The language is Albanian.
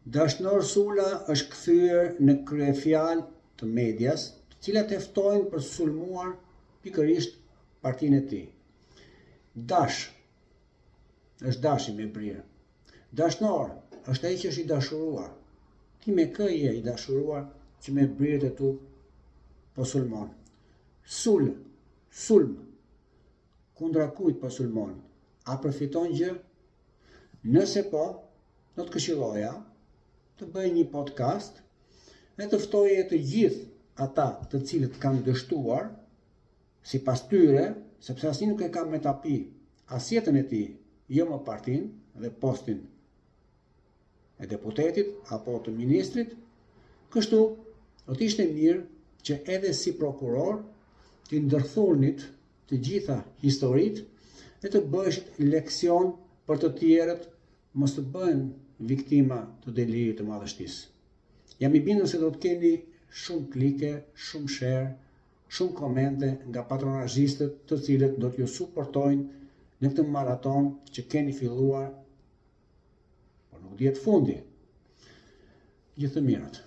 Dashnor Sula është kthyer në kryefjalë të medias, të cilat e ftojnë për sulmuar pikërisht partinë e tij. Dash është dashi me brirë. Dashnor është ai që është i dashuruar. Ti me kë je i dashuruar që me brirët e tu po sulmon. Sulm. Kundra kujt po sulmon? A përfiton gjë? Nëse po, do të këshilloja të bëj një podcast dhe të ftoje të gjithë ata të cilët kanë dështuar, sipas tyre, sepse asnjë nuk e ka me tapi as jetën e tij, jo më partinë dhe postin e deputetit apo të ministrit, kështu do të ishte mirë që edhe si prokuror të ndërthurnit të gjitha historitë dhe të bëheshit leksion për të tjerët mos të bëhen viktima të delirit të madhështisë. Jam i bindur se do të keni shumë klike, shumë share, shumë komente nga patronazhistët të cilët do t'ju suportojnë në këtë maraton që keni filluar, por nuk dihet fundi. Gjithë të mirat.